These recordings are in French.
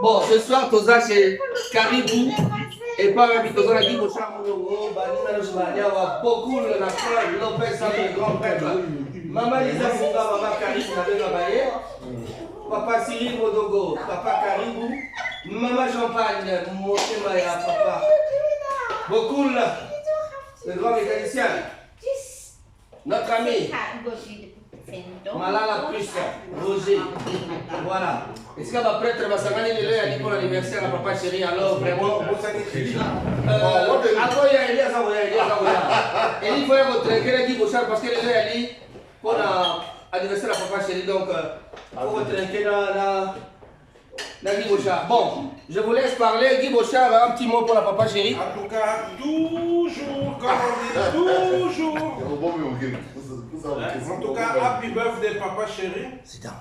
Bon, ce soir, Toza, c'est Caribou. Et pas même Toza, la Guibo Chamoulongo, Banina Jumania, beaucoup la frère Lopez, le grand prêtre. Maman Lisa Funga, Maman Caribou, la Baye. Papa Cyril Modogo, Papa Caribou. Maman Champagne, Motemaya, Papa. Beaucoup le grand mécanicien. Notre ami. Malala plus Roger. Voilà. Est-ce qu'il y a un prêtre qui va aller pour l'anniversaire à Papa Chéri? Alors vraiment, il faut votre trinquer parce que les gens pour l'anniversaire à Papa Chéri. Donc, il faut votre trinquer dans Guy Bochard. Bon, je vous laisse parler. Guy Bochard, un petit mot pour la Papa Chéri. En tout cas, toujours, comme on dit, toujours. En tout cas, happy birthday, Papa Chéri. C'est ça.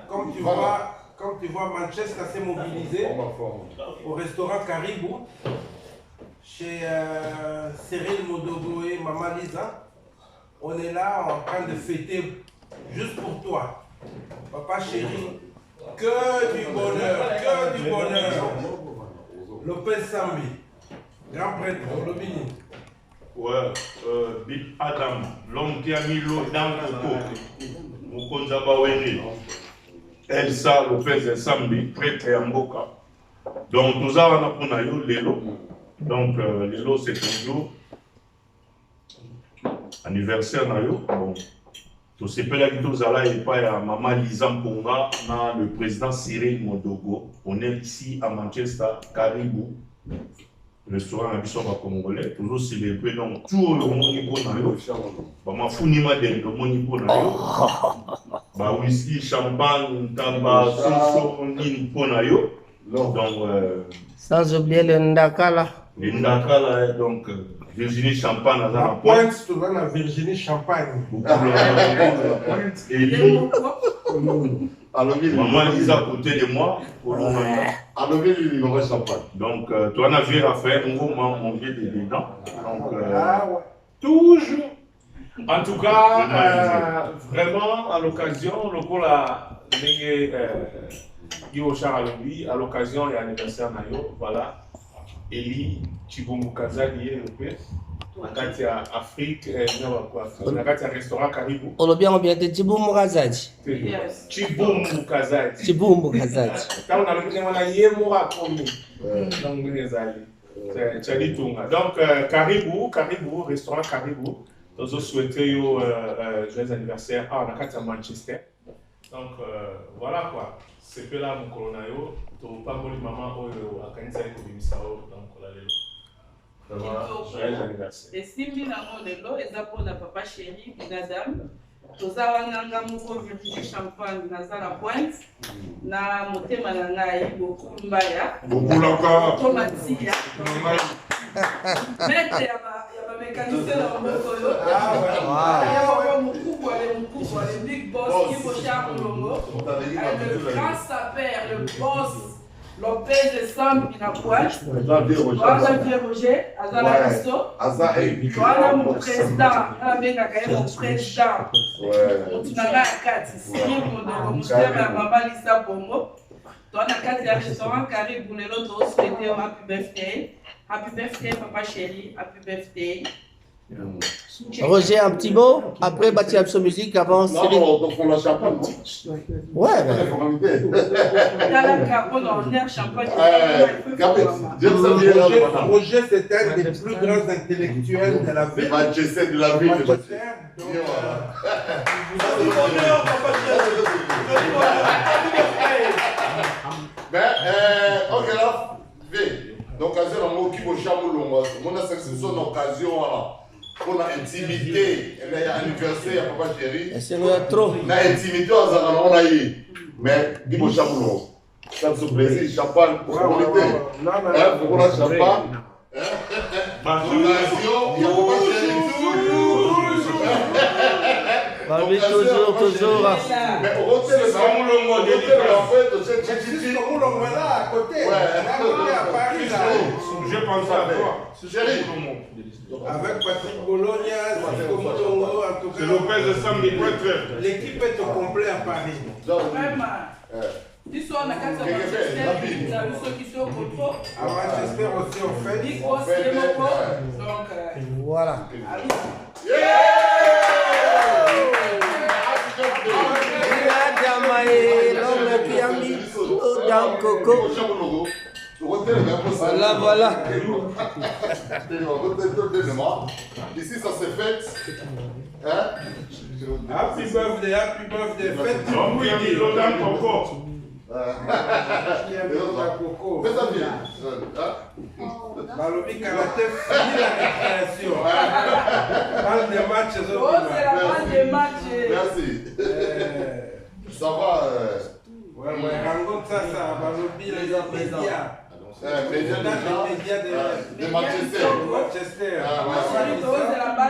Comme tu vois, Manchester s'est mobilisé au restaurant Caribou chez Cyril Modogo et Maman Lisa. On est là en train de fêter juste pour toi. Papa Chéri, que du bonheur, que du bonheur. Lopez Sambi, grand prêtre, Lobini. Ouais, Big Adam, l'homme qui a mis l'eau dans le coco. Mokonza Bawene. Elsa Lopez Sambi, prêtre à Mboka. Donc, nous avons pour nous l'élo. Donc, l'élo, c'est toujours anniversaire. Bon, tout ce que nous avons et pas à Maman Lisa Mponga, le président Cyril Modogo. On est ici à Manchester, Caribou. Restaurant Abissoba Congolais, toujours célébré donc tout le monde pour nous. Ma founima de le monde pour nous. Bah whisky, champagne, tabac, soso, nini pour nous. Donc sans oublier le Ndakala. Le Ndakala donc Virginie Champagne à la pointe, tu vois la Virginie Champagne. Et lui, Maman Lisa à côté de moi pour nous. Donc, tu en as vu à faire, on vient dedans. Donc, toujours. En tout cas, vraiment, à l'occasion, le coup là, Guy Bochard à lui, à l'occasion, il y a l'anniversaire Nayo, voilà. Eli Chibombo Kazali, nakati ya Afrique, nakati ya restaurant Caribou. On a bien de Chibombo Kazali. Chibombo Kazali. Chibombo Kazali. Quand on a le nom, on a Yemora Komi. Donc, Tchali Tunga. Donc, Caribou, restaurant Caribou. Nous avons souhaité joyeux anniversaire à nakati ya Manchester. Donc, voilà quoi. C'est que là, mon colonayo, tu n'as pas voulu maman à Kanisa et Kobimisao, donc on a les lots. Joyeux anniversaire. Et si nous avons les lots, et pour la Papa Chéri, Nadam, nous avons Virginie Champagne, Nazala Pointe, na Motema Nangaï, beaucoup Mbaya, beaucoup encore, Tomatia, Maître, il y a un mécanicien dans le Mokolo, le big boss qui est Charles Longo, le grand sapeur, le boss, Lopez de Sam Pinapoil, Joana Roger, Azala Risto, Joana mon président, mon président, Tunanga Kati, Cyril Modogo, Moustema, Maman Lisa Bongo, Joana Kati, le restaurant Caribou, le lot de souhaiter happy birthday. Happy birthday, Papa Chéri, happy birthday. Roger, un petit mot. Après, bâtir un peu de musique avant. Non, donc on a champagne. Ouais, Roger, c'est un des plus grands intellectuels de la ville. Manchester de la ville. Ok là, donc à ce moment qui vous chambre on a cette occasion pour l'intimité, l'anniversaire à Papa Chéri. C'est trop. L'intimité, on a eu. Mais qui vous chambre ça me surprise, champagne pour la qualité. Pour la champagne. Occasion, il y a Papa Chéri. Parmi toujours. Mais au hôtel, C'est comme Moulongo, en fait, Juste comme Moulongo là, à côté. Ouais. Là, à Paris, là. Je pense à toi. Chérie. Avec Patrick Bologna, Patrick Moulongo, en tout C'est cas. Lopez de Sam des Poitres. L'équipe est au complet à Paris. Vraiment. Biso on a qu'à savoir ceux qui sont au contrôle. À Manchester aussi, on fait. Big Boss et Moko. Donc, Voilà. Voilà. Ici, ça s'est fait. Hein? Happy birthday, fête. Donc, oui, il est dans Coco. Fais ça bien. Balobi Karaté finit la récréation. Parle des matchs. oh, c'est la fin des matchs. Merci. Ça va. Ouais, rencontre ça, Balobi, les médias. Médias de Manchester. Manchester.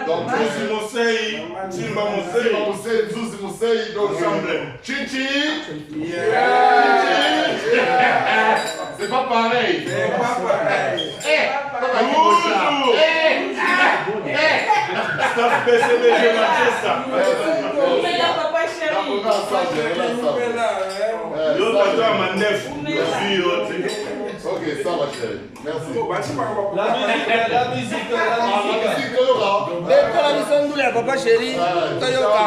Donc, Zuzi Mosei, Simba Mosei. Zuzi Mosei, donc Chichi. C'est pas pareil. C'est pas pareil. Staff PCBG Manchester. Papa chéri. L'autre bateau à Manef. Ok, ça va chérie. Merci. La musique. Musique, Toyoka. Et pour la mission de papa chéri, Toyoka.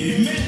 Amen.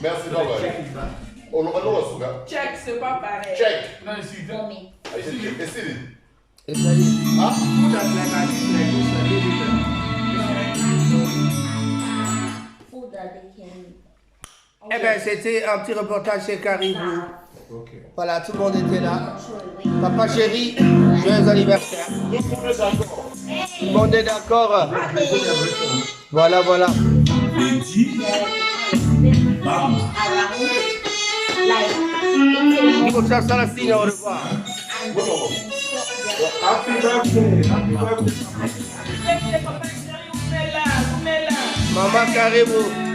Merci d'abord. On va le recevoir. Check, c'est pas pareil. Check. Non, c'est Eh bien, c'était un petit reportage chez Caribou. Voilà, tout le monde était là. Papa chéri, joyeux anniversaire. Tout le monde est d'accord. Voilà, voilà. Muchas gracias, au revoir. Happy birthday. Happy birthday. Papa chéri, vous mettez là, vous mettez là. Maman Caribou.